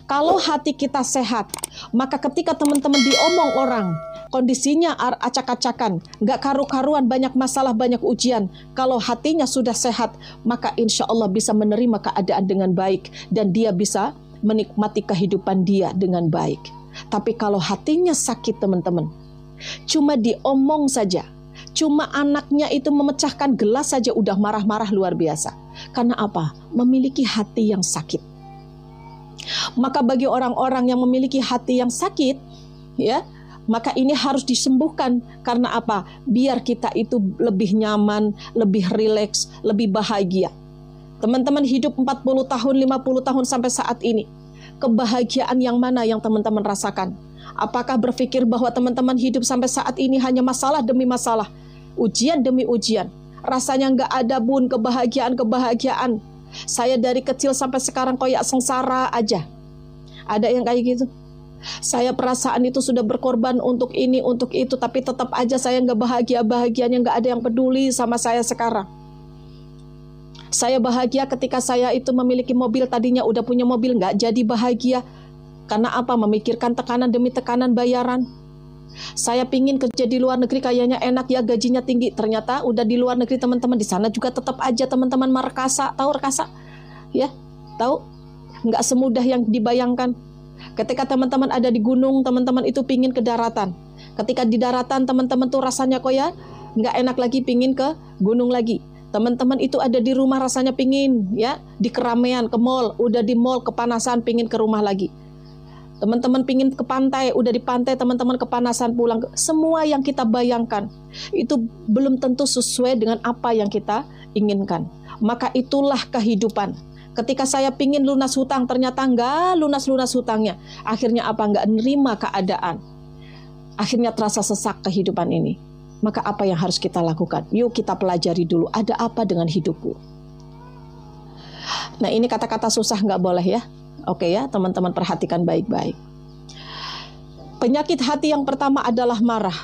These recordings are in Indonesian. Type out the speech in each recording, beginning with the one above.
Kalau hati kita sehat, maka ketika teman-teman diomong orang, kondisinya acak-acakan, nggak karu-karuan, banyak masalah, banyak ujian. Kalau hatinya sudah sehat, maka insya Allah bisa menerima keadaan dengan baik. Dan dia bisa menikmati kehidupan dia dengan baik. Tapi kalau hatinya sakit teman-teman, cuma diomong saja, cuma anaknya itu memecahkan gelas saja udah marah-marah luar biasa. Karena apa? Memiliki hati yang sakit. Maka bagi orang-orang yang memiliki hati yang sakit, ya, maka ini harus disembuhkan. Karena apa? Biar kita itu lebih nyaman, lebih rileks, lebih bahagia. Teman-teman hidup 40 tahun, 50 tahun sampai saat ini. Kebahagiaan yang mana yang teman-teman rasakan? Apakah berpikir bahwa teman-teman hidup sampai saat ini hanya masalah demi masalah, ujian demi ujian? Rasanya nggak ada bun kebahagiaan. Saya dari kecil sampai sekarang kayak sengsara aja. Ada yang kayak gitu. Saya perasaan itu sudah berkorban untuk ini, untuk itu, tapi tetap aja saya nggak bahagianya, nggak ada yang peduli sama saya sekarang. Saya bahagia ketika saya itu memiliki mobil, tadinya udah punya mobil, nggak jadi bahagia. Karena apa? Memikirkan tekanan demi tekanan bayaran. Saya pingin kerja di luar negeri, kayaknya enak ya, gajinya tinggi. Ternyata udah di luar negeri teman-teman, di sana juga tetap aja teman-teman merkasa. Tahu rekasa? Ya, tahu? Nggak semudah yang dibayangkan. Ketika teman-teman ada di gunung, teman-teman itu pingin ke daratan. Ketika di daratan teman-teman tuh rasanya kok ya nggak enak lagi, pingin ke gunung lagi. Teman-teman itu ada di rumah rasanya pingin ya di keramaian, ke mall, udah di mall kepanasan, pingin ke rumah lagi. Teman-teman pingin ke pantai, udah di pantai teman-teman kepanasan pulang. Semua yang kita bayangkan itu belum tentu sesuai dengan apa yang kita inginkan. Maka itulah kehidupan. Ketika saya pingin lunas hutang, ternyata nggak lunas-lunas hutangnya. Akhirnya apa? Nggak nerima keadaan. Akhirnya terasa sesak kehidupan ini. Maka apa yang harus kita lakukan? Yuk kita pelajari dulu, ada apa dengan hidupku. Nah ini kata-kata susah nggak boleh ya. Oke ya, teman-teman perhatikan baik-baik. Penyakit hati yang pertama adalah marah.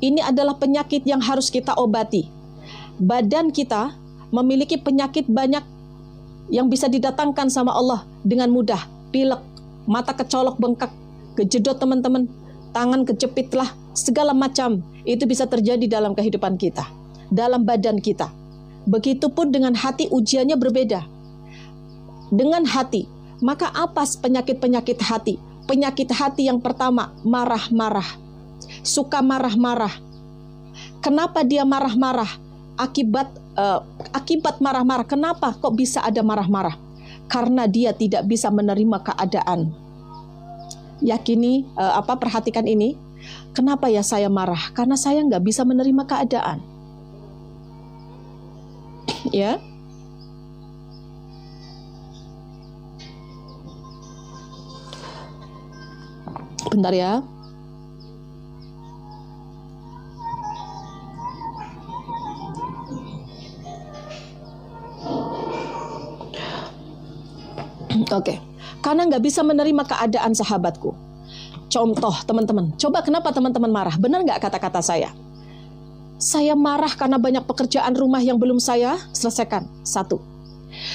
Ini adalah penyakit yang harus kita obati. Badan kita memiliki penyakit banyak yang bisa didatangkan sama Allah dengan mudah. Pilek, mata kecolok bengkak, kejedot teman-teman, tangan kejepit lah, segala macam. Itu bisa terjadi dalam kehidupan kita, dalam badan kita. Begitupun dengan hati, ujiannya berbeda. Dengan hati, maka apa penyakit-penyakit hati? Penyakit hati yang pertama, marah-marah. Suka marah-marah. Kenapa dia marah-marah? Akibat marah-marah. Kenapa kok bisa ada marah-marah? Karena dia tidak bisa menerima keadaan. Yakini, perhatikan ini. Kenapa ya saya marah? Karena saya nggak bisa menerima keadaan. Ya. Bentar ya. Oke. Karena nggak bisa menerima keadaan sahabatku. Contoh teman-teman. Coba kenapa teman-teman marah? Benar nggak kata-kata saya? Saya marah karena banyak pekerjaan rumah yang belum saya selesaikan. 1.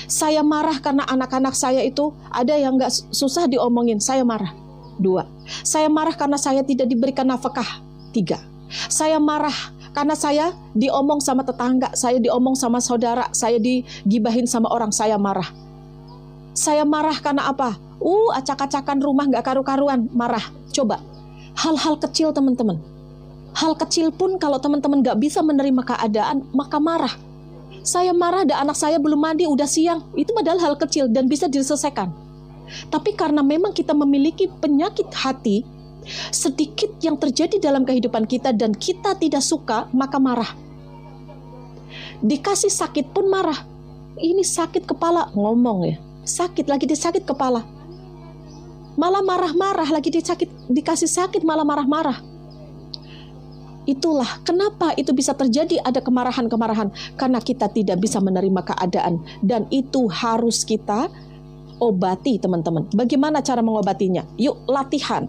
Saya marah karena anak-anak saya itu ada yang nggak susah diomongin. Saya marah. 2. Saya marah karena saya tidak diberikan nafkah. 3. Saya marah karena saya diomong sama tetangga, saya diomong sama saudara, saya digibahin sama orang, saya marah. Saya marah karena apa? Acak-acakan rumah nggak karu-karuan, marah. Coba, hal-hal kecil teman-teman. Hal kecil pun kalau teman-teman nggak bisa menerima keadaan, maka marah. Saya marah dan anak saya belum mandi, udah siang. Itu padahal hal kecil dan bisa diselesaikan. Tapi karena memang kita memiliki penyakit hati, sedikit yang terjadi dalam kehidupan kita dan kita tidak suka, maka marah. Dikasih sakit pun marah. Ini sakit kepala, ngomong ya. Sakit lagi disakit kepala. Malah marah-marah lagi dikasih sakit malah marah-marah. Itulah kenapa itu bisa terjadi, ada kemarahan-kemarahan. Karena kita tidak bisa menerima keadaan. Dan itu harus kita obati teman-teman. Bagaimana cara mengobatinya? Yuk latihan.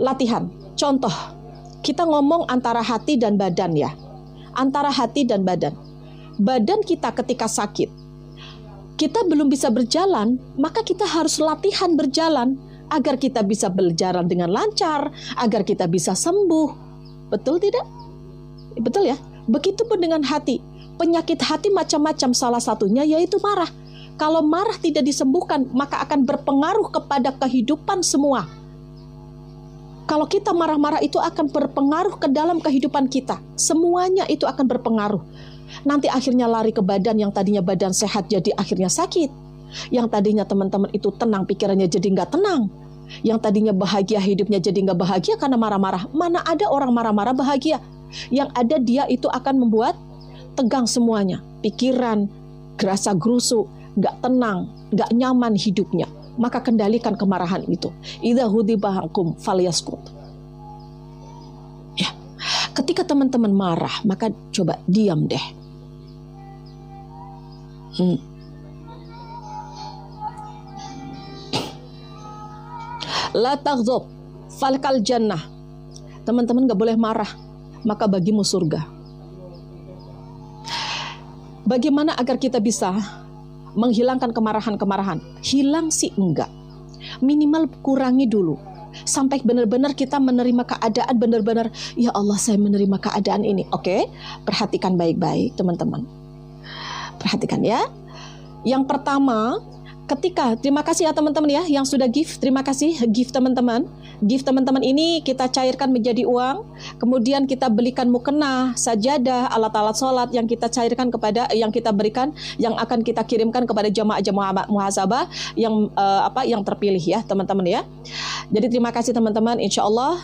Latihan. Contoh, kita ngomong antara hati dan badan ya. Antara hati dan badan. Badan kita ketika sakit, kita belum bisa berjalan, maka kita harus latihan berjalan agar kita bisa berjalan dengan lancar, agar kita bisa sembuh. Betul tidak? Betul ya? Begitupun dengan hati. Penyakit hati macam-macam, salah satunya yaitu marah. Kalau marah tidak disembuhkan, maka akan berpengaruh kepada kehidupan semua. Kalau kita marah-marah itu akan berpengaruh ke dalam kehidupan kita. Semuanya itu akan berpengaruh. Nanti akhirnya lari ke badan, yang tadinya badan sehat jadi akhirnya sakit. Yang tadinya teman-teman itu tenang, pikirannya jadi nggak tenang. Yang tadinya bahagia, hidupnya jadi nggak bahagia karena marah-marah. Mana ada orang marah-marah bahagia? Yang ada dia itu akan membuat tegang semuanya. Pikiran, gerasa gerusu, nggak tenang, nggak nyaman hidupnya. Maka kendalikan kemarahan itu. Idza hudibahakum falyaskut. Ya, ketika teman-teman marah, maka coba diam deh. La taghzab falkal jannah. Teman-teman nggak boleh marah, maka bagimu surga. Bagaimana agar kita bisa menghilangkan kemarahan-kemarahan? Hilang sih enggak. Minimal kurangi dulu. Sampai benar-benar kita menerima keadaan, benar-benar, ya Allah saya menerima keadaan ini. Oke, perhatikan baik-baik teman-teman. Perhatikan ya. Yang pertama, terima kasih ya teman-teman ya yang sudah give. Terima kasih give teman-teman. Give teman-teman ini kita cairkan menjadi uang. Kemudian kita belikan mukena, sajadah, alat-alat sholat yang kita cairkan kepada, yang kita berikan, yang akan kita kirimkan kepada jamaah-jamaah muhasabah yang yang terpilih ya teman-teman ya. Jadi terima kasih teman-teman. Insya Allah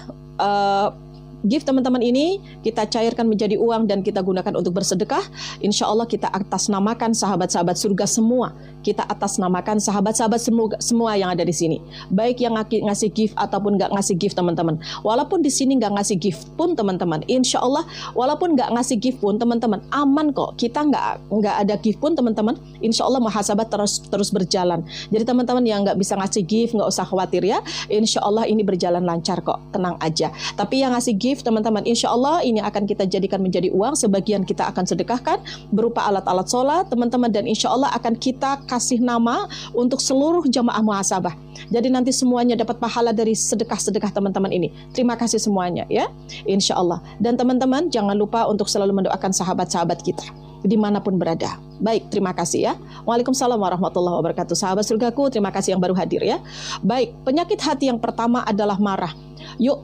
gift teman-teman ini kita cairkan menjadi uang dan kita gunakan untuk bersedekah. Insya Allah kita atasnamakan sahabat-sahabat surga semua. Kita atasnamakan sahabat-sahabat semua yang ada di sini. Baik yang ngasih gift ataupun nggak ngasih gift teman-teman. Walaupun di sini nggak ngasih gift pun teman-teman, insya Allah walaupun nggak ngasih gift pun teman-teman aman kok. Kita nggak ada gift pun teman-teman. Insya Allah muhasabah terus berjalan. Jadi teman-teman yang nggak bisa ngasih gift nggak usah khawatir ya. Insya Allah ini berjalan lancar kok. Tenang aja. Tapi yang ngasih gift teman-teman, insya Allah ini akan kita jadikan menjadi uang. Sebagian kita akan sedekahkan berupa alat-alat sholat teman-teman, dan insya Allah akan kita kasih nama untuk seluruh jamaah muhasabah. Jadi nanti semuanya dapat pahala dari sedekah-sedekah teman-teman ini. Terima kasih semuanya ya, insya Allah. Dan teman-teman jangan lupa untuk selalu mendoakan sahabat-sahabat kita dimanapun berada. Baik, terima kasih ya. Waalaikumsalam warahmatullahi wabarakatuh. Sahabat surgaku, terima kasih yang baru hadir ya. Baik, penyakit hati yang pertama adalah marah. Yuk,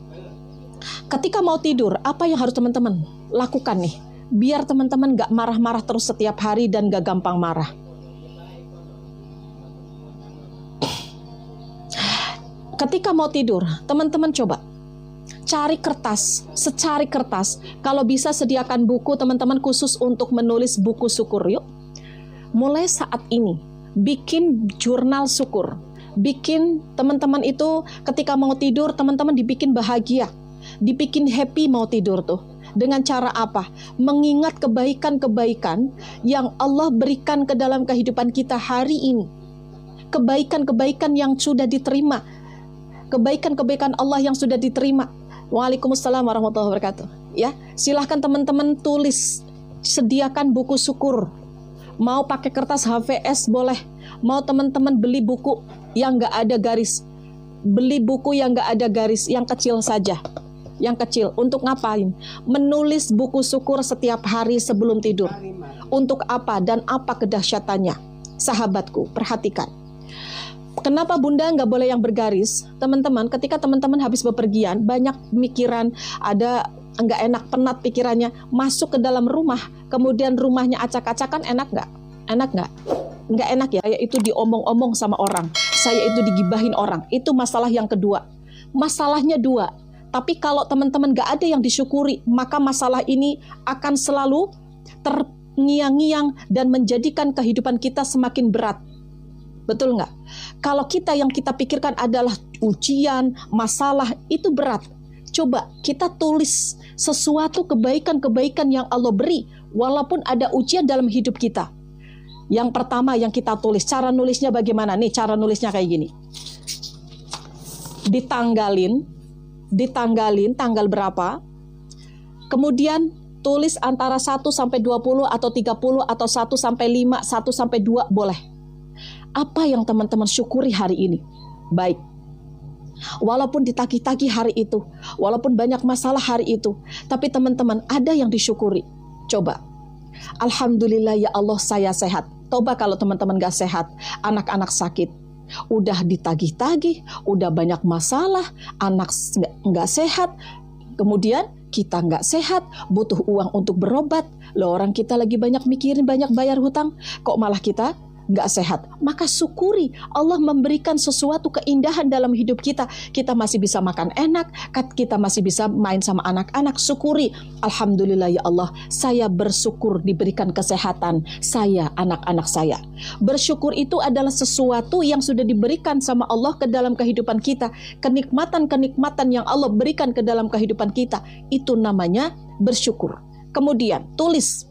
ketika mau tidur, apa yang harus teman-teman lakukan nih? Biar teman-teman gak marah-marah terus setiap hari dan gak gampang marah. Ketika mau tidur, teman-teman coba cari kertas, secari kertas. Kalau bisa sediakan buku teman-teman khusus untuk menulis buku syukur yuk. Mulai saat ini, bikin jurnal syukur. Bikin teman-teman itu ketika mau tidur, teman-teman dibikin bahagia. Dibikin happy mau tidur tuh. Dengan cara apa? Mengingat kebaikan-kebaikan yang Allah berikan ke dalam kehidupan kita hari ini. Kebaikan-kebaikan yang sudah diterima. Kebaikan-kebaikan Allah yang sudah diterima. Waalaikumsalam warahmatullahi wabarakatuh. Ya, silahkan teman-teman tulis, sediakan buku syukur. Mau pakai kertas HVS boleh. Mau teman-teman beli buku yang nggak ada garis. Beli buku yang nggak ada garis, yang kecil saja. Yang kecil, untuk ngapain? Menulis buku syukur setiap hari sebelum tidur. Untuk apa dan apa kedahsyatannya? Sahabatku, perhatikan. Kenapa bunda nggak boleh yang bergaris? Teman-teman, ketika teman-teman habis bepergian, banyak pemikiran, ada nggak enak, penat pikirannya, masuk ke dalam rumah, kemudian rumahnya acak-acakan, enak nggak? Enak nggak? Nggak enak ya, saya itu diomong-omong sama orang, saya itu digibahin orang, itu masalah yang kedua. Masalahnya dua, tapi kalau teman-teman nggak ada yang disyukuri, maka masalah ini akan selalu terngiang-ngiang dan menjadikan kehidupan kita semakin berat. Betul nggak? Kalau yang kita pikirkan adalah ujian, masalah, itu berat. Coba kita tulis sesuatu kebaikan-kebaikan yang Allah beri, walaupun ada ujian dalam hidup kita. Yang pertama yang kita tulis, cara nulisnya bagaimana? Nih cara nulisnya kayak gini. Ditanggalin tanggal berapa. Kemudian tulis antara 1 sampai 20 atau 30 atau 1 sampai 5, 1 sampai 2 boleh. Apa yang teman-teman syukuri hari ini? Baik, walaupun ditagih-tagih hari itu, walaupun banyak masalah hari itu, tapi teman-teman ada yang disyukuri. Coba, alhamdulillah ya Allah saya sehat. Coba kalau teman-teman gak sehat, anak-anak sakit, udah ditagih-tagih, udah banyak masalah, anak gak sehat, kemudian kita nggak sehat, butuh uang untuk berobat. Loh, orang kita lagi banyak mikirin, banyak bayar hutang, kok malah kita nggak sehat. Maka syukuri Allah memberikan sesuatu keindahan dalam hidup kita. Kita masih bisa makan enak, kita masih bisa main sama anak-anak. Syukuri, alhamdulillah ya Allah, saya bersyukur diberikan kesehatan saya, anak-anak saya. Bersyukur itu adalah sesuatu yang sudah diberikan sama Allah ke dalam kehidupan kita. Kenikmatan-kenikmatan yang Allah berikan ke dalam kehidupan kita, itu namanya bersyukur. Kemudian tulis,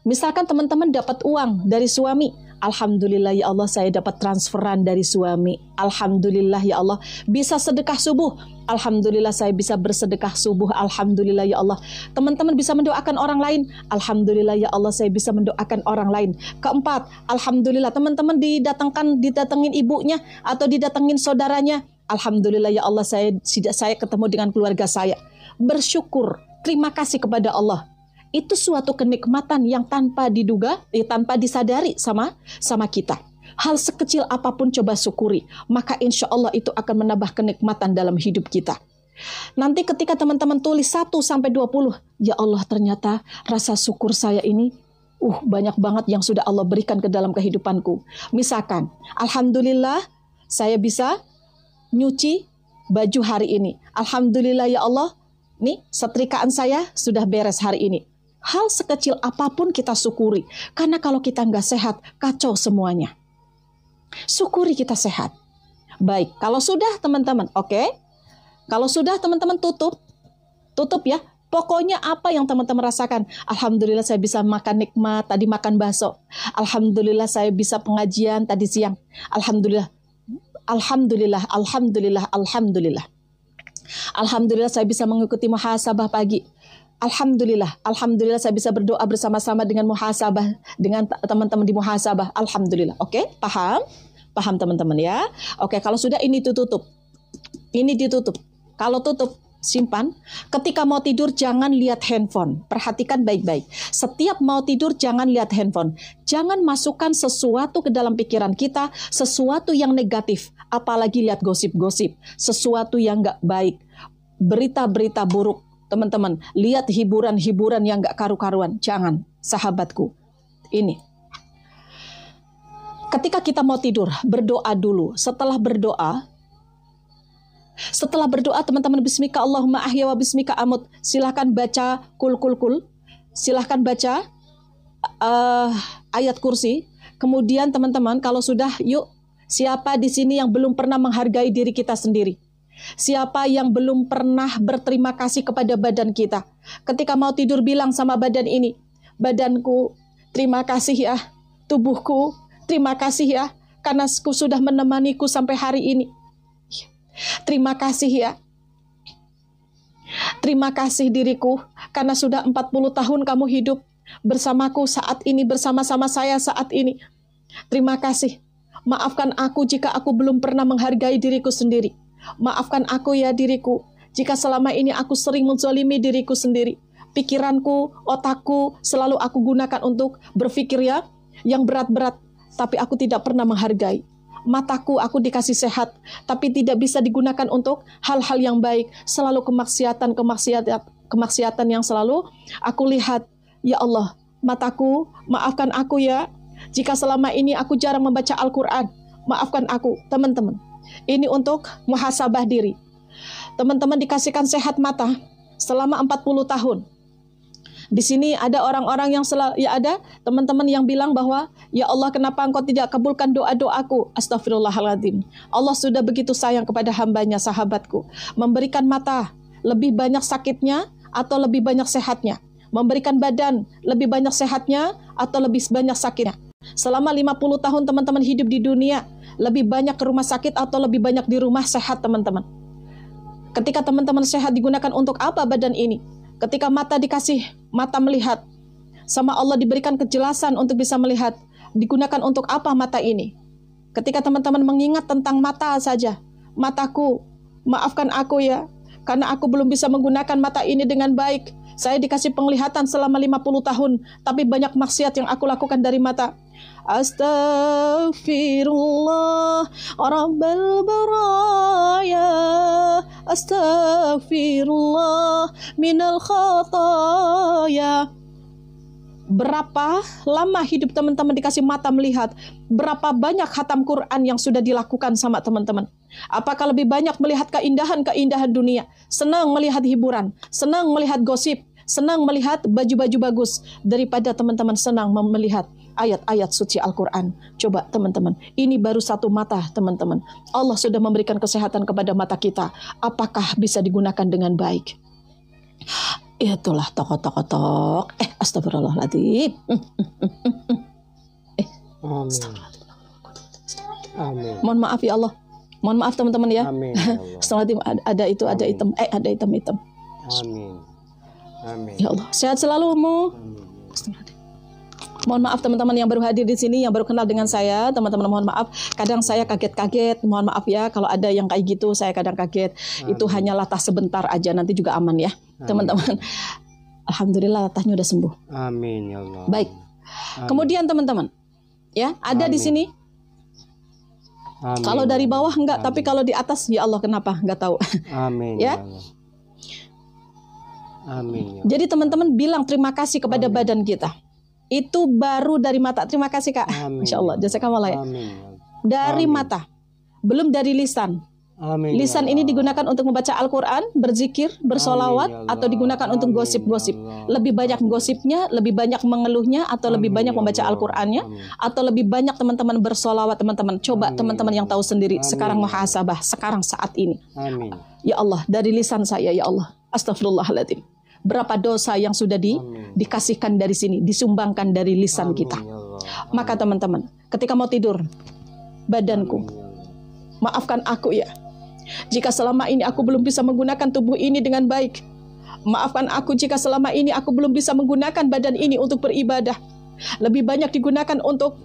misalkan teman-teman dapat uang dari suami, alhamdulillah ya Allah saya dapat transferan dari suami. Alhamdulillah ya Allah bisa sedekah subuh. Alhamdulillah saya bisa bersedekah subuh. Alhamdulillah ya Allah. Teman-teman bisa mendoakan orang lain. Alhamdulillah ya Allah saya bisa mendoakan orang lain. Keempat, alhamdulillah teman-teman didatengin ibunya atau didatengin saudaranya. Alhamdulillah ya Allah saya ketemu dengan keluarga saya. Bersyukur, terima kasih kepada Allah. Itu suatu kenikmatan yang tanpa diduga, tanpa disadari sama kita. Hal sekecil apapun coba syukuri, maka insya Allah itu akan menambah kenikmatan dalam hidup kita. Nanti ketika teman-teman tulis 1 sampai 20, ya Allah ternyata rasa syukur saya ini banyak banget yang sudah Allah berikan ke dalam kehidupanku. Misalkan, alhamdulillah saya bisa nyuci baju hari ini. Alhamdulillah ya Allah, nih setrikaan saya sudah beres hari ini. Hal sekecil apapun kita syukuri. Karena kalau kita nggak sehat, kacau semuanya. Syukuri kita sehat. Baik, kalau sudah teman-teman, oke. Kalau sudah teman-teman tutup ya. Pokoknya apa yang teman-teman rasakan. Alhamdulillah saya bisa makan nikmat, tadi makan bakso. Alhamdulillah saya bisa pengajian tadi siang. Alhamdulillah. Alhamdulillah, alhamdulillah, alhamdulillah. Alhamdulillah saya bisa mengikuti muhasabah pagi. Alhamdulillah, alhamdulillah saya bisa berdoa bersama-sama dengan muhasabah, dengan teman-teman di muhasabah. Alhamdulillah. Oke, paham? Paham teman-teman ya? Oke, kalau sudah ini ditutup. Ini ditutup. Kalau tutup, simpan. Ketika mau tidur jangan lihat handphone. Perhatikan baik-baik. Setiap mau tidur jangan lihat handphone. Jangan masukkan sesuatu ke dalam pikiran kita, sesuatu yang negatif, apalagi lihat gosip-gosip, sesuatu yang nggak baik, berita-berita buruk. Teman-teman, lihat hiburan-hiburan yang gak karu-karuan. Jangan, sahabatku. Ini. Ketika kita mau tidur, berdoa dulu. Setelah berdoa, teman-teman, bismika Allahumma ahya wa bismika amut. Silahkan baca kul. Silahkan baca ayat kursi. Kemudian teman-teman, kalau sudah, yuk, siapa di sini yang belum pernah menghargai diri kita sendiri? Siapa yang belum pernah berterima kasih kepada badan kita? Ketika mau tidur bilang sama badan ini, badanku terima kasih ya, tubuhku terima kasih ya, karena sudah menemaniku sampai hari ini. Terima kasih ya. Terima kasih diriku, karena sudah 40 tahun kamu hidup bersamaku saat ini, bersama-sama saya saat ini. Terima kasih. Maafkan aku jika aku belum pernah menghargai diriku sendiri. Maafkan aku ya diriku, jika selama ini aku sering menzalimi diriku sendiri. Pikiranku, otakku selalu aku gunakan untuk berpikir ya, yang berat-berat, tapi aku tidak pernah menghargai. Mataku aku dikasih sehat, tapi tidak bisa digunakan untuk hal-hal yang baik. Selalu kemaksiatan yang selalu aku lihat. Ya Allah, mataku, maafkan aku ya, jika selama ini aku jarang membaca Al-Quran. Maafkan aku, teman-teman. Ini untuk muhasabah diri. Teman-teman dikasihkan sehat mata selama 40 tahun. Di sini ada orang-orang yang ada teman-teman yang bilang bahwa ya Allah kenapa engkau tidak kabulkan doa-doaku? Astagfirullahaladzim. Allah sudah begitu sayang kepada hambanya, sahabatku. Memberikan mata lebih banyak sakitnya atau lebih banyak sehatnya? Memberikan badan lebih banyak sehatnya atau lebih banyak sakitnya? Selama 50 tahun teman-teman hidup di dunia, lebih banyak ke rumah sakit atau lebih banyak di rumah sehat teman-teman? Ketika teman-teman sehat digunakan untuk apa badan ini? Ketika mata dikasih mata melihat, sama Allah diberikan kejelasan untuk bisa melihat, digunakan untuk apa mata ini? Ketika teman-teman mengingat tentang mata saja, mataku, maafkan aku ya, karena aku belum bisa menggunakan mata ini dengan baik. Saya dikasih penglihatan selama 50 tahun, tapi banyak maksiat yang aku lakukan dari mata. Astaghfirullah Rabbal baraya, astaghfirullah minal khataya. Berapa lama hidup teman-teman dikasih mata melihat? Berapa banyak khatam Quran yang sudah dilakukan sama teman-teman? Apakah lebih banyak melihat keindahan-keindahan dunia? Senang melihat hiburan, senang melihat gosip, senang melihat baju-baju bagus, daripada teman-teman senang melihat ayat-ayat suci Al-Quran. Coba teman-teman, ini baru satu mata teman-teman. Allah sudah memberikan kesehatan kepada mata kita. Apakah bisa digunakan dengan baik? Itulah tok. Astagfirullahaladzim. Amin. Mohon maaf ya Allah. Mohon maaf teman-teman ya. Amin. Ya Allah. Astagfirullahaladzim, ada hitam. Ada hitam-hitam. Amin. Amin. Ya Allah, sehat selalu mu. Amin. Mohon maaf teman-teman yang baru hadir di sini, yang baru kenal dengan saya, teman-teman mohon maaf. Kadang saya kaget-kaget, mohon maaf ya kalau ada yang kayak gitu, saya kadang kaget. Amin. Itu hanya latah sebentar aja, nanti juga aman ya, teman-teman. Alhamdulillah latahnya udah sembuh. Amin ya Allah. Baik. Amin. Kemudian teman-teman, ya ada di Amin. sini. Amin. Kalau dari bawah enggak, Amin. tapi kalau di atas ya Allah kenapa? Enggak tahu. Amin Ya. ya Allah. Amin. Ya. Jadi teman-teman bilang terima kasih kepada Amin. badan kita. Itu baru dari mata. Terima kasih Kak. Amin. Masya Allah. Jazakallah ya. Amin. Ya Allah. Dari Amin. mata. Belum dari lisan. Amin. Lisan Ya ini Allah. digunakan untuk membaca Al-Quran, berzikir, bersolawat, Amin, ya Allah. atau digunakan untuk Amin, gosip-gosip. ya Allah. Lebih banyak gosipnya, lebih banyak mengeluhnya, atau lebih Amin, banyak ya membaca Allah. Al-Qurannya, Amin. atau lebih banyak teman-teman bersolawat teman-teman. Coba Amin, teman-teman ya yang tahu Allah. sendiri. Amin, Sekarang ya muhasabah, sekarang saat ini. Amin. Ya Allah, dari lisan saya, ya Allah. Astagfirullahaladzim. Berapa dosa yang sudah Amin. dikasihkan dari sini, disumbangkan dari lisan Amin, kita. ya Allah. Maka teman-teman, ketika mau tidur, badanku, Amin, ya Allah. maafkan aku ya. Jika selama ini aku belum bisa menggunakan tubuh ini dengan baik. Maafkan aku jika selama ini aku belum bisa menggunakan badan ini untuk beribadah. Lebih banyak digunakan untuk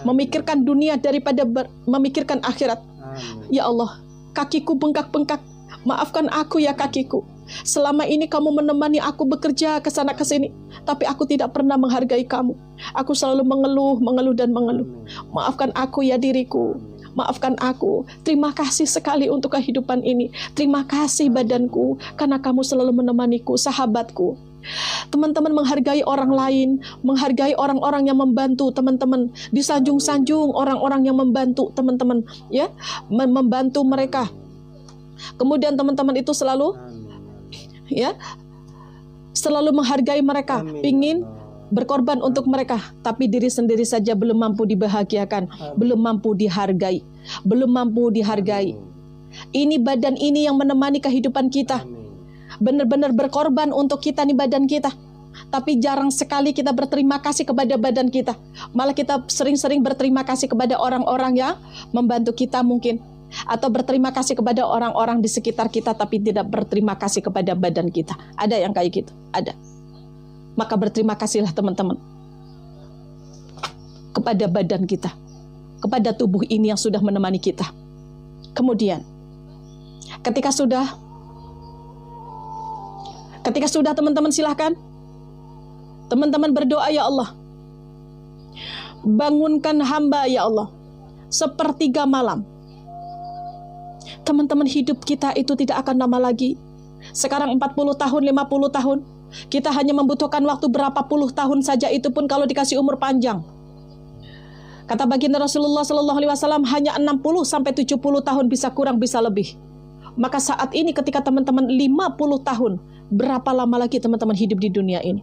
memikirkan dunia daripada memikirkan akhirat. Amin. Ya Allah, kakiku bengkak-bengkak. Maafkan aku ya kakiku. Selama ini kamu menemani aku bekerja ke sana ke sini, tapi aku tidak pernah menghargai kamu. Aku selalu mengeluh dan mengeluh. Maafkan aku ya diriku. Maafkan aku. Terima kasih sekali untuk kehidupan ini. Terima kasih badanku, karena kamu selalu menemaniku, sahabatku. Teman-teman menghargai orang lain, menghargai orang-orang yang membantu teman-teman, disanjung-sanjung orang-orang yang membantu teman-teman, ya, membantu mereka. Kemudian teman-teman itu selalu, ya, selalu menghargai mereka, pingin berkorban untuk mereka, tapi diri sendiri saja belum mampu dibahagiakan, belum mampu dihargai, belum mampu dihargai. Ini badan ini yang menemani kehidupan kita, benar-benar berkorban untuk kita nih badan kita. Tapi jarang sekali kita berterima kasih kepada badan kita. Malah kita sering-sering berterima kasih kepada orang-orang yang membantu kita mungkin, atau berterima kasih kepada orang-orang di sekitar kita, tapi tidak berterima kasih kepada badan kita. Ada yang kayak gitu? Ada. Maka berterima kasihlah teman-teman kepada badan kita, kepada tubuh ini yang sudah menemani kita. Kemudian ketika sudah teman-teman silahkan teman-teman berdoa, ya Allah, bangunkan hamba ya Allah sepertiga malam. Teman-teman, hidup kita itu tidak akan lama lagi. Sekarang 40 tahun, 50 tahun. Kita hanya membutuhkan waktu berapa puluh tahun saja, itu pun kalau dikasih umur panjang. Kata baginda Rasulullah SAW, hanya 60 sampai 70 tahun, bisa kurang bisa lebih. Maka saat ini ketika teman-teman 50 tahun, berapa lama lagi teman-teman hidup di dunia ini?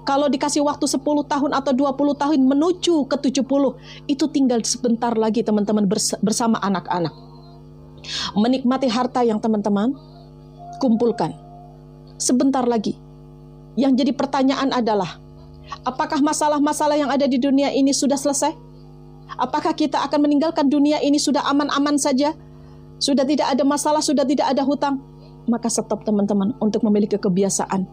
Kalau dikasih waktu 10 tahun atau 20 tahun menuju ke 70, itu tinggal sebentar lagi teman-teman bersama anak-anak. Menikmati harta yang teman-teman kumpulkan sebentar lagi. Yang jadi pertanyaan adalah, apakah masalah-masalah yang ada di dunia ini sudah selesai? Apakah kita akan meninggalkan dunia ini sudah aman-aman saja? Sudah tidak ada masalah, sudah tidak ada hutang? Maka stop teman-teman untuk memiliki kebiasaan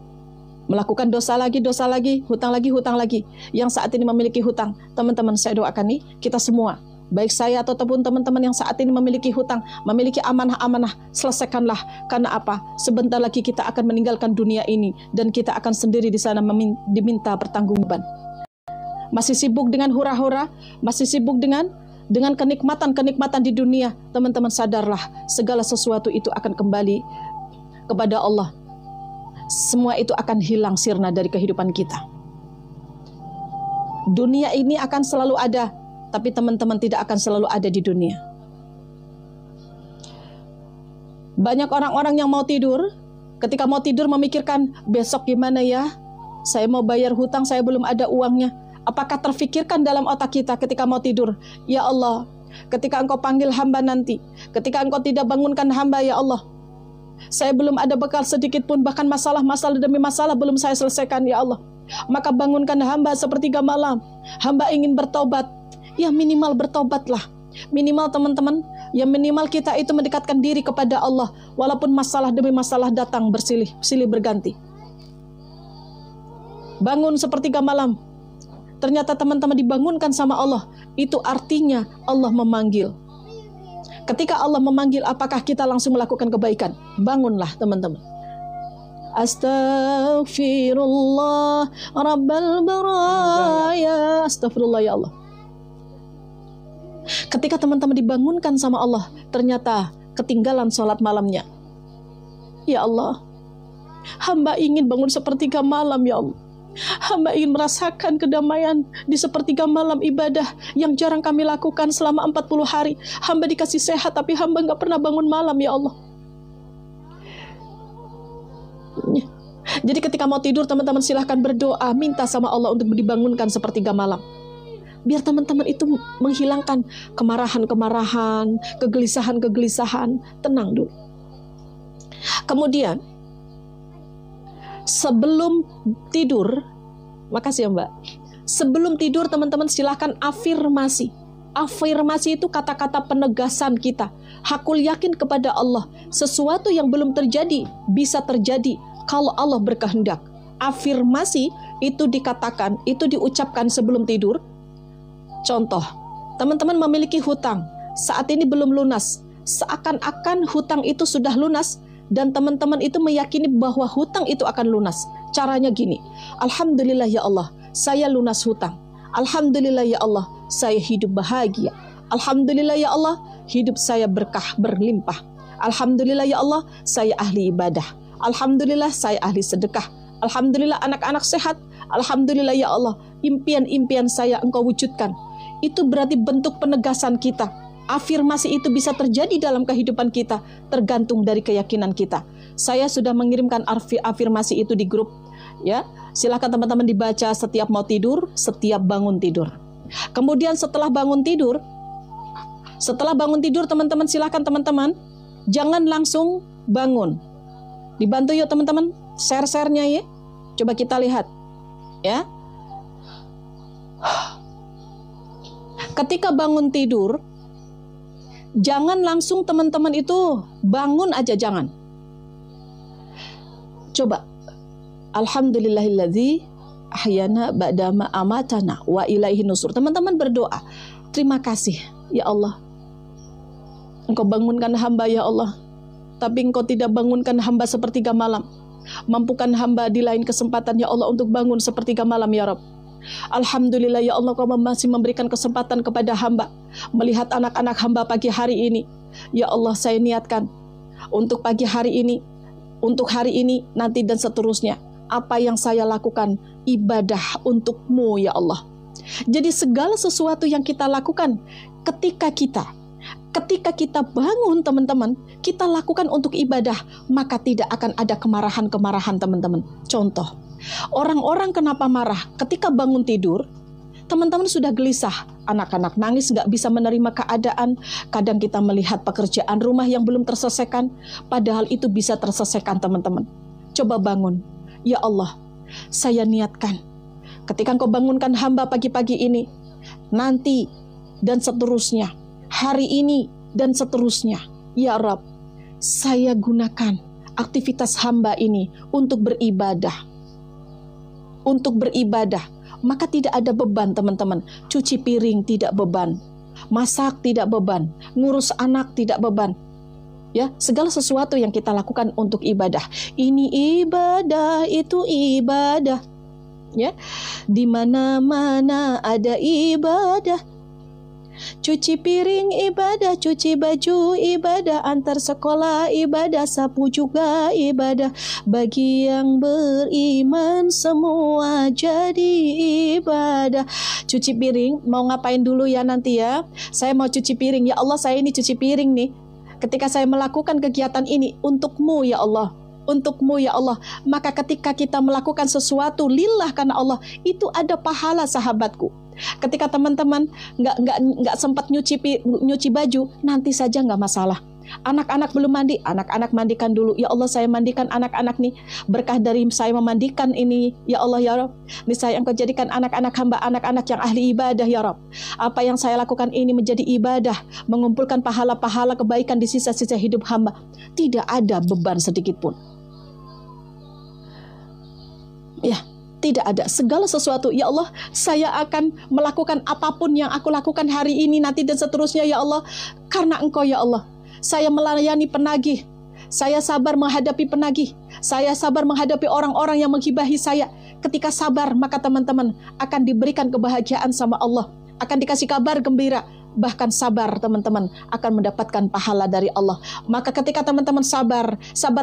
melakukan dosa lagi, hutang lagi. Yang saat ini memiliki hutang, teman-teman saya doakan nih, kita semua baik saya ataupun teman-teman yang saat ini memiliki hutang, memiliki amanah-amanah, selesaikanlah. Karena apa? Sebentar lagi kita akan meninggalkan dunia ini dan kita akan sendiri di sana diminta pertanggungjawaban. Masih sibuk dengan hura-hura, masih sibuk dengan kenikmatan-kenikmatan di dunia. Teman-teman sadarlah, segala sesuatu itu akan kembali kepada Allah. Semua itu akan hilang sirna dari kehidupan kita. Dunia ini akan selalu ada, tapi teman-teman tidak akan selalu ada di dunia. Banyak orang-orang yang mau tidur, ketika mau tidur memikirkan, besok gimana ya? Saya mau bayar hutang, saya belum ada uangnya. Apakah terfikirkan dalam otak kita ketika mau tidur? Ya Allah, ketika Engkau panggil hamba nanti, ketika Engkau tidak bangunkan hamba, ya Allah, saya belum ada bekal sedikit pun, bahkan masalah demi masalah belum saya selesaikan, ya Allah. Maka bangunkan hamba sepertiga malam. Hamba ingin bertobat. Ya minimal bertobatlah. Minimal teman-teman, ya minimal kita itu mendekatkan diri kepada Allah. Walaupun masalah demi masalah datang silih berganti. Bangun sepertiga malam. Ternyata teman-teman dibangunkan sama Allah. Itu artinya Allah memanggil. Ketika Allah memanggil, apakah kita langsung melakukan kebaikan? Bangunlah teman-teman. Astaghfirullah Rabbal baraya. Astaghfirullah ya Allah. Ketika teman-teman dibangunkan sama Allah, ternyata ketinggalan sholat malamnya. Ya Allah, hamba ingin bangun sepertiga malam ya Allah. Hamba ingin merasakan kedamaian di sepertiga malam ibadah yang jarang kami lakukan selama 40 hari. Hamba dikasih sehat tapi hamba gak pernah bangun malam ya Allah. Jadi ketika mau tidur teman-teman silahkan berdoa, minta sama Allah untuk dibangunkan sepertiga malam. Biar teman-teman itu menghilangkan kemarahan-kemarahan, kegelisahan-kegelisahan. Tenang dulu. Kemudian sebelum tidur, makasih ya Mbak. Sebelum tidur teman-teman silahkan afirmasi. Afirmasi itu kata-kata penegasan kita. Hakul yakin kepada Allah. Sesuatu yang belum terjadi bisa terjadi kalau Allah berkehendak. Afirmasi itu dikatakan, itu diucapkan sebelum tidur. Contoh, teman-teman memiliki hutang, saat ini belum lunas. Seakan-akan hutang itu sudah lunas dan teman-teman itu meyakini bahwa hutang itu akan lunas. Caranya gini, Alhamdulillah ya Allah, saya lunas hutang. Alhamdulillah ya Allah, saya hidup bahagia. Alhamdulillah ya Allah, hidup saya berkah berlimpah. Alhamdulillah ya Allah, saya ahli ibadah. Alhamdulillah saya ahli sedekah. Alhamdulillah anak-anak sehat. Alhamdulillah ya Allah, impian-impian saya Engkau wujudkan. Itu berarti bentuk penegasan kita. Afirmasi itu bisa terjadi dalam kehidupan kita, tergantung dari keyakinan kita. Saya sudah mengirimkan afirmasi itu di grup. Ya, silakan teman-teman dibaca setiap mau tidur, setiap bangun tidur. Kemudian setelah bangun tidur teman-teman silakan teman-teman jangan langsung bangun. Dibantu yuk teman-teman, share-share-nya ya. Coba kita lihat. Ya. Ketika bangun tidur, jangan langsung teman-teman itu bangun aja, jangan. Coba. Alhamdulillahilladzi ahyana ba'dama amatana wa ilaihi nusur. Teman-teman berdoa. Terima kasih ya Allah. Engkau bangunkan hamba ya Allah. Tapi Engkau tidak bangunkan hamba sepertiga malam. Mampukan hamba di lain kesempatan ya Allah untuk bangun sepertiga malam ya Rabb. Alhamdulillah ya Allah, Kau masih memberikan kesempatan kepada hamba melihat anak-anak hamba pagi hari ini. Ya Allah, saya niatkan untuk pagi hari ini, untuk hari ini, nanti dan seterusnya. Apa yang saya lakukan ibadah untuk-Mu ya Allah. Jadi segala sesuatu yang kita lakukan ketika kita bangun teman-teman, kita lakukan untuk ibadah, maka tidak akan ada kemarahan-kemarahan teman-teman. Contoh, orang-orang kenapa marah ketika bangun tidur? Teman-teman sudah gelisah, anak-anak nangis gak bisa menerima keadaan. Kadang kita melihat pekerjaan rumah yang belum terselesaikan, padahal itu bisa terselesaikan teman-teman. Coba bangun, ya Allah, saya niatkan ketika Engkau bangunkan hamba pagi-pagi ini, nanti dan seterusnya, hari ini dan seterusnya, ya Rabb, saya gunakan aktivitas hamba ini untuk beribadah. Untuk beribadah, maka tidak ada beban teman-teman. Cuci piring tidak beban, Masak tidak beban, ngurus anak tidak beban. Ya, segala sesuatu yang kita lakukan untuk ibadah. Ini ibadah, itu ibadah. Ya, di mana-mana ada ibadah. Cuci piring ibadah, cuci baju ibadah, antar sekolah ibadah, sapu juga ibadah. Bagi yang beriman semua jadi ibadah. Cuci piring, mau ngapain dulu ya nanti ya? Saya mau cuci piring, ya Allah saya ini cuci piring nih. Ketika saya melakukan kegiatan ini untukmu ya Allah, untukmu ya Allah, maka ketika kita melakukan sesuatu lillah karena Allah, itu ada pahala sahabatku. Ketika teman-teman nggak sempat nyuci baju, nanti saja nggak masalah. Anak-anak belum mandi, anak-anak mandikan dulu. Ya Allah saya mandikan anak-anak nih, berkah dari saya memandikan ini ya Allah ya Rabb. Niscaya Engkau jadikan anak-anak hamba anak-anak yang ahli ibadah ya Rabb. Apa yang saya lakukan ini menjadi ibadah, mengumpulkan pahala-pahala kebaikan di sisa-sisa hidup hamba. Tidak ada beban sedikit pun. Ya, tidak ada. Segala sesuatu, ya Allah, saya akan melakukan apapun yang aku lakukan hari ini, nanti dan seterusnya, ya Allah, karena Engkau, ya Allah. Saya melayani penagih, saya sabar menghadapi penagih, saya sabar menghadapi orang-orang yang menghibahi saya. Ketika sabar, maka teman-teman akan diberikan kebahagiaan sama Allah, akan dikasih kabar gembira. Bahkan sabar teman-teman akan mendapatkan pahala dari Allah. Maka ketika teman-teman sabar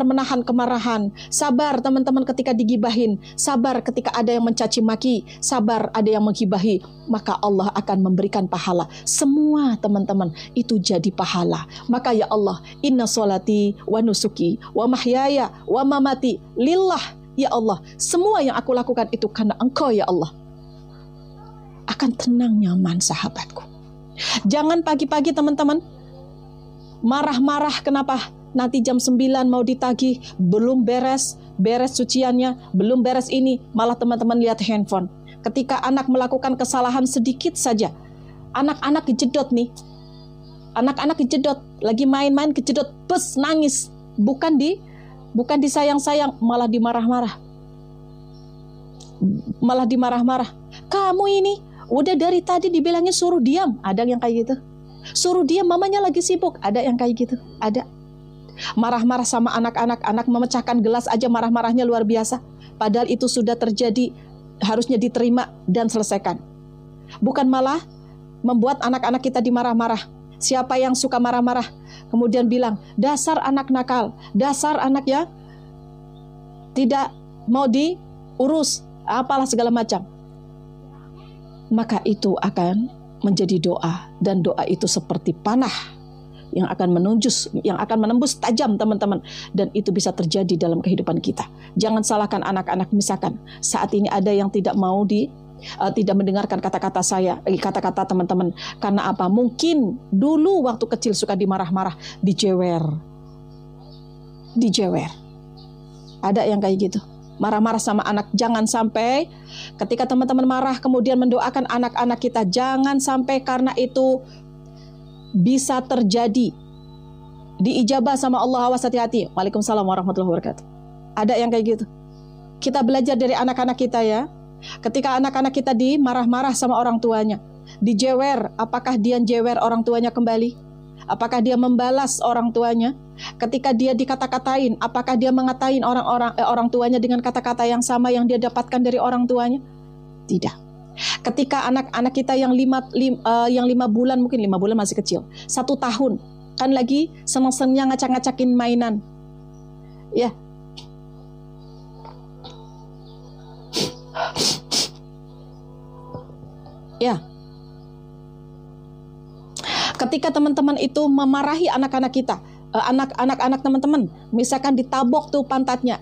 menahan kemarahan, sabar teman-teman ketika digibahin, sabar ketika ada yang mencaci maki, sabar ada yang menghibahi, maka Allah akan memberikan pahala. Semua teman-teman itu jadi pahala. Maka ya Allah, inna sholati wa nusuki wa mahyaya wa mamati lillah. Ya Allah, semua yang aku lakukan itu karena Engkau ya Allah. Akan tenang nyaman sahabatku. Jangan pagi-pagi teman-teman marah-marah kenapa nanti jam 9 mau ditagih, belum beres cuciannya, belum beres ini, malah teman-teman lihat handphone. Ketika anak melakukan kesalahan sedikit saja, anak-anak kejedot nih, anak-anak kejedot, lagi main-main kejedot, bes nangis, bukan disayang-sayang, malah dimarah-marah. Kamu ini udah dari tadi dibilangnya suruh diam, ada yang kayak gitu. Suruh diam, mamanya lagi sibuk, ada yang kayak gitu, ada. Marah-marah sama anak-anak, anak memecahkan gelas aja marah-marahnya luar biasa. Padahal itu sudah terjadi, harusnya diterima dan selesaikan. Bukan malah membuat anak-anak kita dimarah-marah. Siapa yang suka marah-marah, kemudian bilang, dasar anak nakal, dasar anak ya tidak mau diurus, apalah segala macam. Maka itu akan menjadi doa, dan doa itu seperti panah yang akan menembus tajam teman-teman, dan itu bisa terjadi dalam kehidupan kita. Jangan salahkan anak-anak. Misalkan saat ini ada yang tidak mau tidak mendengarkan kata-kata saya, kata-kata teman-teman, karena apa? Mungkin dulu waktu kecil suka dimarah-marah, dijewer. Ada yang kayak gitu. Marah-marah sama anak. Jangan sampai ketika teman-teman marah kemudian mendoakan anak-anak kita, jangan sampai, karena itu bisa terjadi diijabah sama Allah. Awas, hati-hati. Waalaikumsalam warahmatullahi wabarakatuh. Ada yang kayak gitu. Kita belajar dari anak-anak kita ya. Ketika anak-anak kita dimarah-marah sama orang tuanya, dijewer, apakah dia jewer orang tuanya kembali? Apakah dia membalas orang tuanya? Ketika dia dikata-katain, apakah dia mengatain orang tuanya dengan kata-kata yang sama yang dia dapatkan dari orang tuanya? Tidak. Ketika anak-anak kita yang 5 bulan, mungkin 5 bulan masih kecil, 1 tahun, kan lagi senang-senangnya ngacak-ngacakin mainan. Ya. Ya. Ketika teman-teman itu memarahi anak-anak kita, anak-anak teman-teman, misalkan ditabok tuh pantatnya,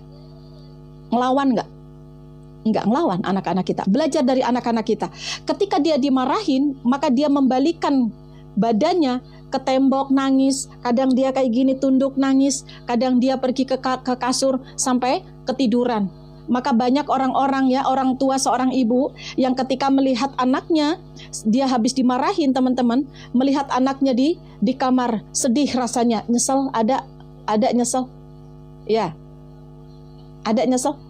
ngelawan nggak? Nggak ngelawan anak-anak kita. Belajar dari anak-anak kita. Ketika dia dimarahin, maka dia membalikan badannya ke tembok nangis. Kadang dia kayak gini tunduk nangis. Kadang dia pergi ke kasur sampai ketiduran. Maka banyak orang-orang ya, orang tua seorang ibu yang ketika melihat anaknya, dia habis dimarahin teman-teman, melihat anaknya di kamar, sedih rasanya, nyesel, ada nyesel. Ya. Ada nyesel.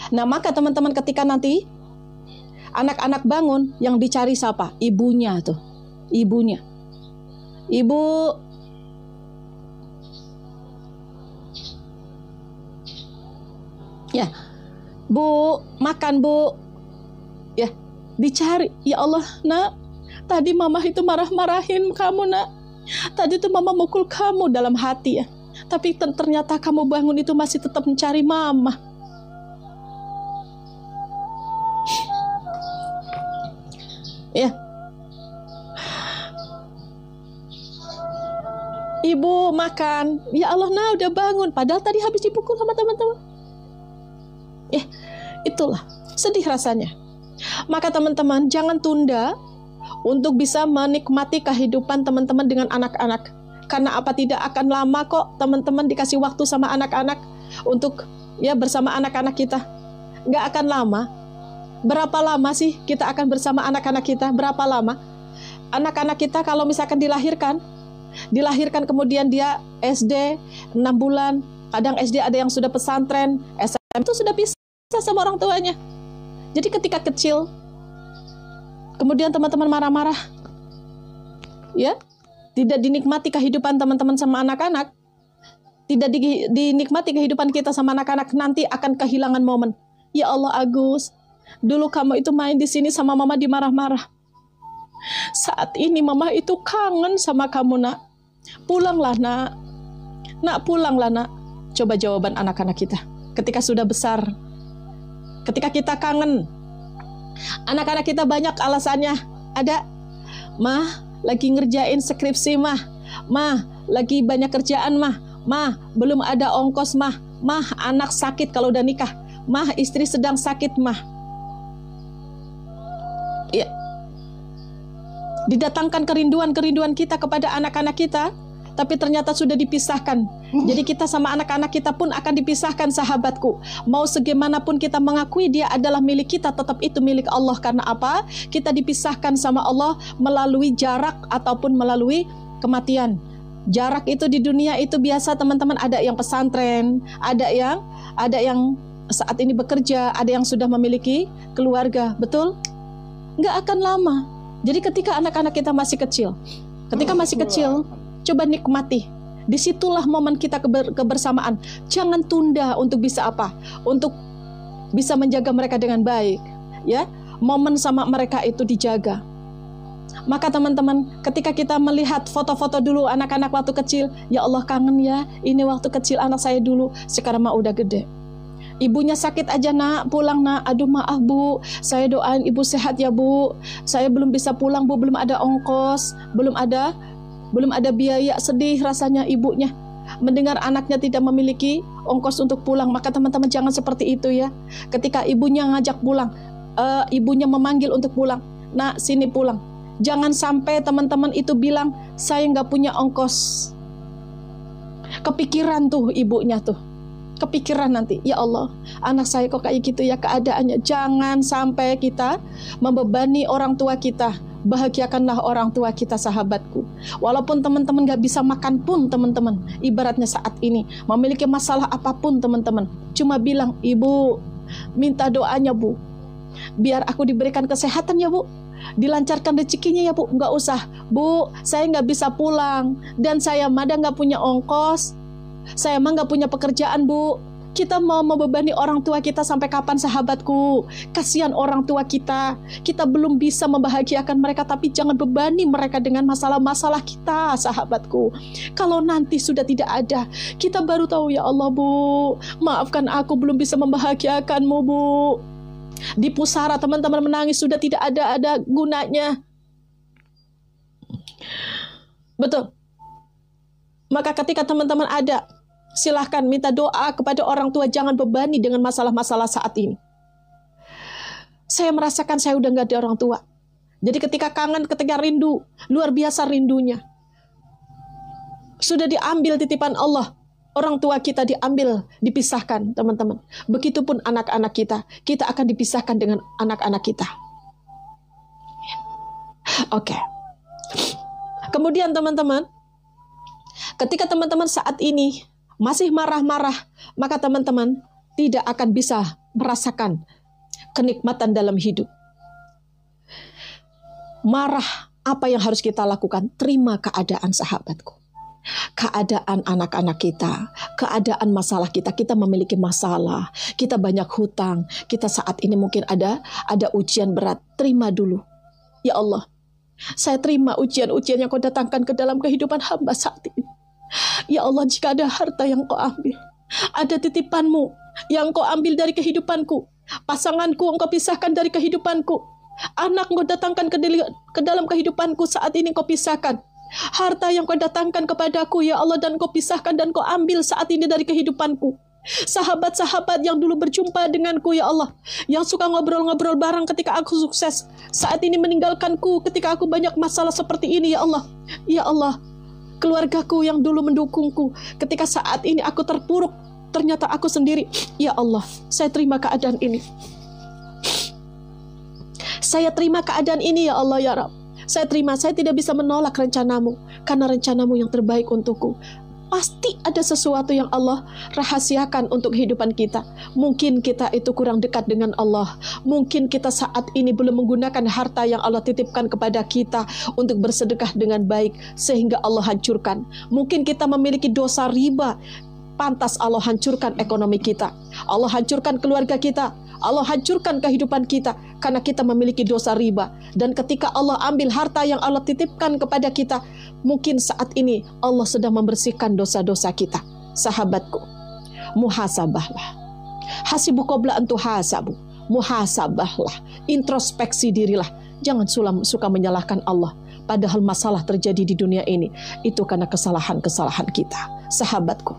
Nah, maka teman-teman ketika nanti anak-anak bangun, yang dicari siapa? Ibunya tuh. Ibunya. Ibu. Ya, Bu, makan Bu. Ya, dicari. Ya Allah, nak, tadi mama itu marah-marahin kamu, nak. Tadi itu mama mukul kamu dalam hati ya. Tapi ternyata kamu bangun itu masih tetap mencari mama. Ya. Ibu makan. Ya Allah, nah udah bangun. Padahal tadi habis dipukul sama teman-teman. Ya, itulah sedih rasanya. Maka teman-teman jangan tunda untuk bisa menikmati kehidupan teman-teman dengan anak-anak. Karena apa, tidak akan lama kok teman-teman dikasih waktu sama anak-anak untuk ya bersama anak-anak kita. Nggak akan lama. Berapa lama sih kita akan bersama anak-anak kita? Berapa lama? Anak-anak kita kalau misalkan dilahirkan kemudian dia SD 6 bulan, kadang SD ada yang sudah pesantren, SMP itu sudah pisah sama orang tuanya. Jadi ketika kecil, kemudian teman-teman marah-marah, ya, tidak dinikmati kehidupan teman-teman sama anak-anak, tidak dinikmati kehidupan kita sama anak-anak, nanti akan kehilangan momen. Ya Allah Agus, dulu kamu itu main di sini sama mama dimarah-marah. Saat ini mama itu kangen sama kamu, nak. Pulanglah, nak. Nak, pulanglah, nak. Coba jawaban anak-anak kita ketika sudah besar. Ketika kita kangen, anak-anak kita banyak alasannya. Ada, mah lagi ngerjain skripsi, mah lagi banyak kerjaan, mah belum ada ongkos, mah anak sakit kalau udah nikah, mah istri sedang sakit, mah. Ya, didatangkan kerinduan kita kepada anak-anak kita, tapi ternyata sudah dipisahkan. Jadi kita sama anak-anak kita pun akan dipisahkan, sahabatku. Mau segaimanapun kita mengakui dia adalah milik kita, tetap itu milik Allah. Karena apa? Kita dipisahkan sama Allah melalui jarak ataupun melalui kematian. Jarak itu di dunia itu biasa, teman-teman, ada yang pesantren, ada yang saat ini bekerja, ada yang sudah memiliki keluarga, betul? Nggak akan lama. Jadi ketika anak-anak kita masih kecil, coba nikmati. Disitulah momen kita kebersamaan. Jangan tunda untuk bisa apa? Untuk bisa menjaga mereka dengan baik. Ya, momen sama mereka itu dijaga. Maka teman-teman, ketika kita melihat foto-foto dulu anak-anak waktu kecil, ya Allah kangen ya, ini waktu kecil anak saya dulu, sekarang mah udah gede. Ibunya sakit aja, nak, pulang, nak. Aduh maaf Bu, saya doain ibu sehat ya Bu. Saya belum bisa pulang Bu, belum ada ongkos, belum ada biaya. Sedih rasanya ibunya mendengar anaknya tidak memiliki ongkos untuk pulang. Maka teman-teman jangan seperti itu ya. Ketika ibunya ngajak pulang, ibunya memanggil untuk pulang, nak sini pulang. Jangan sampai teman-teman itu bilang saya nggak punya ongkos. Kepikiran tuh ibunya tuh. Kepikiran nanti, ya Allah, anak saya kok kayak gitu ya keadaannya. Jangan sampai kita membebani orang tua kita. Bahagiakanlah orang tua kita, sahabatku. Walaupun teman-teman gak bisa makan pun, teman-teman, ibaratnya saat ini memiliki masalah apapun, teman-teman, cuma bilang, Ibu, minta doanya Bu, biar aku diberikan kesehatan ya Bu, dilancarkan rezekinya ya Bu. Nggak usah Bu, saya nggak bisa pulang, dan saya mada nggak punya ongkos. Saya emang gak punya pekerjaan Bu. Kita mau membebani orang tua kita sampai kapan, sahabatku? Kasihan orang tua kita. Kita belum bisa membahagiakan mereka, tapi jangan bebani mereka dengan masalah-masalah kita, sahabatku. Kalau nanti sudah tidak ada, kita baru tahu, ya Allah Bu, maafkan aku belum bisa membahagiakanmu Bu. Di pusara teman-teman menangis sudah tidak ada gunanya. Betul. Maka ketika teman-teman ada, silahkan minta doa kepada orang tua, jangan bebani dengan masalah-masalah saat ini. Saya merasakan saya udah gak ada orang tua. Jadi ketika kangen, ketika rindu, luar biasa rindunya. Sudah diambil titipan Allah. Orang tua kita diambil, dipisahkan, teman-teman. Begitupun anak-anak kita akan dipisahkan dengan anak-anak kita. Oke. Kemudian teman-teman, ketika teman-teman saat ini masih marah-marah, maka teman-teman tidak akan bisa merasakan kenikmatan dalam hidup. Marah Apa yang harus kita lakukan? Terima keadaan, sahabatku. Keadaan anak-anak kita, keadaan masalah kita. Kita memiliki masalah, kita banyak hutang, kita saat ini mungkin ada ujian berat. Terima dulu. Ya Allah, saya terima ujian-ujian yang kau datangkan ke dalam kehidupan hamba saat ini. Ya Allah, jika ada harta yang kau ambil, ada titipanmu yang kau ambil dari kehidupanku, pasanganku engkau pisahkan dari kehidupanku, anak engkau datangkan ke dalam kehidupanku, saat ini kau pisahkan. Harta yang kau datangkan kepadaku, ya Allah, dan kau pisahkan dan kau ambil saat ini dari kehidupanku. Sahabat-sahabat yang dulu berjumpa denganku, ya Allah, yang suka ngobrol-ngobrol bareng ketika aku sukses, saat ini meninggalkanku ketika aku banyak masalah seperti ini, ya Allah. Ya Allah, keluargaku yang dulu mendukungku ketika saat ini aku terpuruk, ternyata aku sendiri. Ya Allah, saya terima keadaan ini. Saya terima keadaan ini, ya Allah, ya Rabb. Saya terima, saya tidak bisa menolak rencanamu, karena rencanamu yang terbaik untukku. Pasti ada sesuatu yang Allah rahasiakan untuk kehidupan kita. Mungkin kita itu kurang dekat dengan Allah. Mungkin kita saat ini belum menggunakan harta yang Allah titipkan kepada kita untuk bersedekah dengan baik, sehingga Allah hancurkan. Mungkin kita memiliki dosa riba, pantas Allah hancurkan ekonomi kita. Allah hancurkan keluarga kita. Allah hancurkan kehidupan kita karena kita memiliki dosa riba. Dan ketika Allah ambil harta yang Allah titipkan kepada kita, mungkin saat ini Allah sedang membersihkan dosa-dosa kita. Sahabatku, muhasabahlah. Hasibu qabla an tuhasabu. Muhasabahlah. Introspeksi dirilah. Jangan suka menyalahkan Allah. Padahal masalah terjadi di dunia ini itu karena kesalahan-kesalahan kita. Sahabatku,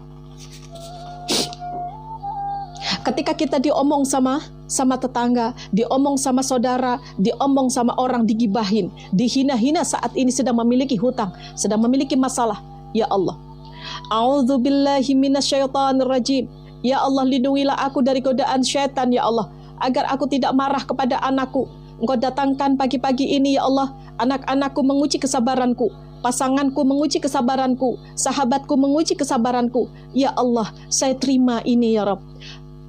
ketika kita diomong sama tetangga, diomong sama saudara, diomong sama orang, digibahin, dihina-hina, saat ini sedang memiliki hutang, sedang memiliki masalah. Ya Allah, a'udzubillahi minasyaitonirrajim. Ya Allah, lindungilah aku dari godaan syaitan, ya Allah, agar aku tidak marah kepada anakku. Engkau datangkan pagi-pagi ini, ya Allah, anak-anakku menguji kesabaranku, pasanganku menguji kesabaranku, sahabatku menguji kesabaranku. Ya Allah, saya terima ini, ya Rabb.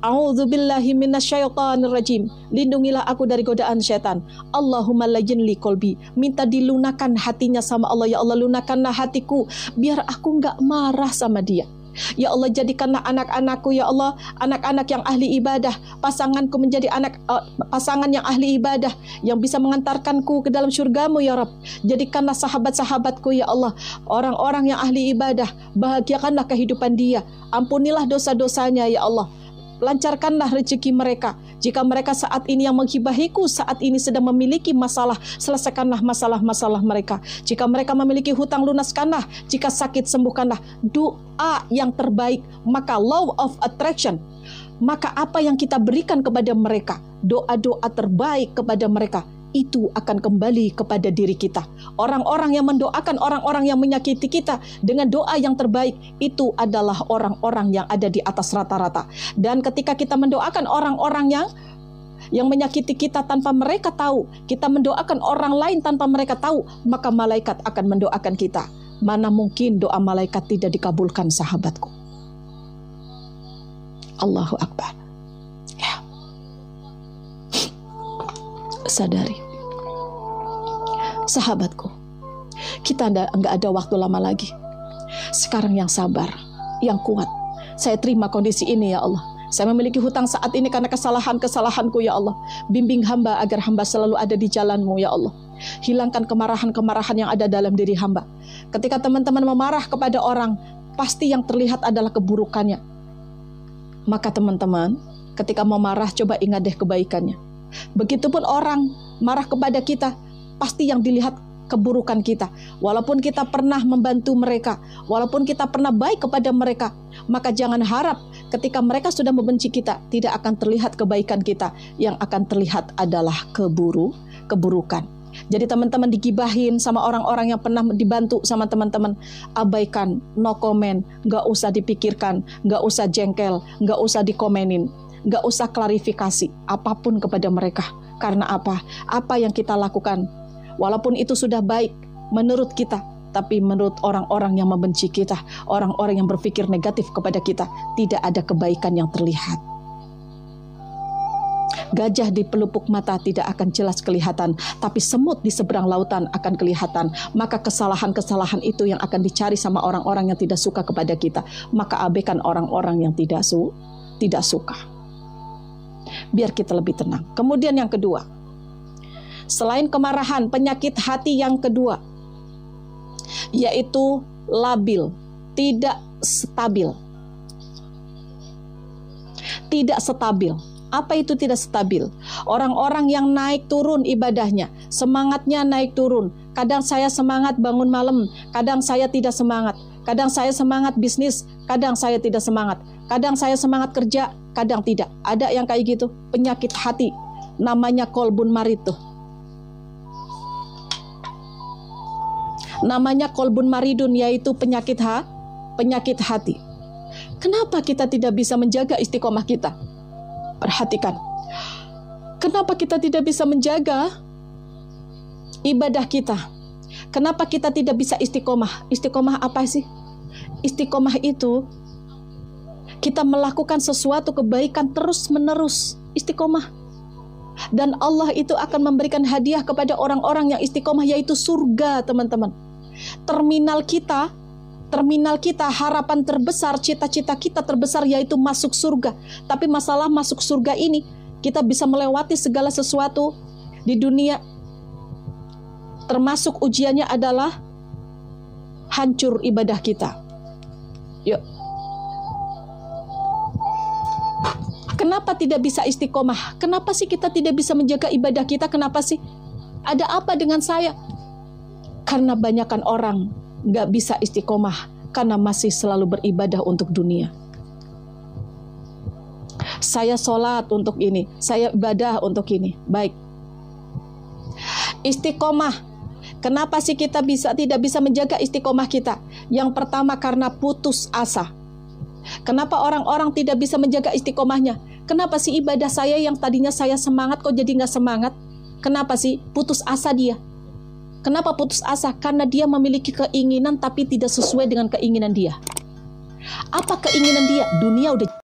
A'udzubillahi minasyaitonirrajim. Lindungilah aku dari godaan syaitan. Allahumma layyinli qalbi. Minta dilunakan hatinya sama Allah. Ya Allah, lunakanlah hatiku biar aku enggak marah sama dia. Ya Allah, jadikanlah anak-anakku, ya Allah, anak-anak yang ahli ibadah. Pasanganku menjadi pasangan yang ahli ibadah, yang bisa mengantarkanku ke dalam surgamu, ya Rabb. Jadikanlah sahabat-sahabatku, ya Allah, orang-orang yang ahli ibadah. Bahagiakanlah kehidupan dia. Ampunilah dosa-dosanya, ya Allah. Lancarkanlah rezeki mereka. Jika mereka saat ini yang menghibahiku, saat ini sedang memiliki masalah, selesaikanlah masalah-masalah mereka. Jika mereka memiliki hutang, lunaskanlah. Jika sakit, sembuhkanlah. Doa yang terbaik, maka law of attraction, maka apa yang kita berikan kepada mereka, doa-doa terbaik kepada mereka, itu akan kembali kepada diri kita. Orang-orang yang mendoakan orang-orang yang menyakiti kita dengan doa yang terbaik, itu adalah orang-orang yang ada di atas rata-rata. Dan ketika kita mendoakan orang-orang yang menyakiti kita tanpa mereka tahu, kita mendoakan orang lain tanpa mereka tahu, maka malaikat akan mendoakan kita. Mana mungkin doa malaikat tidak dikabulkan, sahabatku. Allahu Akbar. Ya. Sadari, sahabatku, kita nggak ada waktu lama lagi. Sekarang yang sabar, yang kuat. Saya terima kondisi ini, ya Allah. Saya memiliki hutang saat ini karena kesalahan-kesalahanku, ya Allah. Bimbing hamba agar hamba selalu ada di jalan-Mu, ya Allah. Hilangkan kemarahan-kemarahan yang ada dalam diri hamba. Ketika teman-teman memarah kepada orang, pasti yang terlihat adalah keburukannya. Maka teman-teman, ketika mau marah, coba ingat deh kebaikannya. Begitupun orang marah kepada kita, pasti yang dilihat keburukan kita. Walaupun kita pernah membantu mereka, walaupun kita pernah baik kepada mereka, maka jangan harap ketika mereka sudah membenci kita, tidak akan terlihat kebaikan kita. Yang akan terlihat adalah keburukan. Jadi teman-teman digibahin sama orang-orang yang pernah dibantu sama teman-teman, abaikan, no comment, gak usah dipikirkan, gak usah jengkel, gak usah dikomenin, gak usah klarifikasi apapun kepada mereka. Karena apa? Apa yang kita lakukan, walaupun itu sudah baik menurut kita, tapi menurut orang-orang yang membenci kita, orang-orang yang berpikir negatif kepada kita, tidak ada kebaikan yang terlihat. Gajah di pelupuk mata tidak akan jelas kelihatan, tapi semut di seberang lautan akan kelihatan. Maka kesalahan-kesalahan itu yang akan dicari sama orang-orang yang tidak suka kepada kita. Maka abaikan orang-orang yang tidak suka. Biar kita lebih tenang. Kemudian yang kedua, selain kemarahan, penyakit hati yang kedua, yaitu labil, tidak stabil. Tidak stabil. Apa itu tidak stabil? Orang-orang yang naik turun ibadahnya, semangatnya naik turun. Kadang saya semangat bangun malam, kadang saya tidak semangat. Kadang saya semangat bisnis, kadang saya tidak semangat. Kadang saya semangat kerja, kadang tidak. Ada yang kayak gitu, penyakit hati. Namanya kolbun marid tuh. Namanya kolbun maridun, yaitu penyakit hati. Kenapa kita tidak bisa menjaga istiqomah kita? Perhatikan, kenapa kita tidak bisa menjaga ibadah kita? Kenapa kita tidak bisa istiqomah? Istiqomah apa sih? Istiqomah itu kita melakukan sesuatu kebaikan terus-menerus. Istiqomah. Dan Allah itu akan memberikan hadiah kepada orang-orang yang istiqomah, yaitu surga, teman-teman. Terminal kita, harapan terbesar, cita-cita kita terbesar yaitu masuk surga. Tapi masalah masuk surga ini, kita bisa melewati segala sesuatu di dunia. Termasuk ujiannya adalah hancur ibadah kita. Yuk. Kenapa tidak bisa istiqomah? Kenapa sih kita tidak bisa menjaga ibadah kita? Kenapa sih? Ada apa dengan saya? Karena banyakkan orang nggak bisa istiqomah karena masih selalu beribadah untuk dunia. Saya sholat untuk ini, saya ibadah untuk ini. Baik. Istiqomah. Kenapa sih kita tidak bisa menjaga istiqomah kita? Yang pertama karena putus asa. Kenapa orang-orang tidak bisa menjaga istiqomahnya? Kenapa sih ibadah saya yang tadinya saya semangat kok jadi nggak semangat? Kenapa sih? Putus asa dia. Kenapa putus asa? Karena dia memiliki keinginan tapi tidak sesuai dengan keinginan dia. Apa keinginan dia? Dunia udah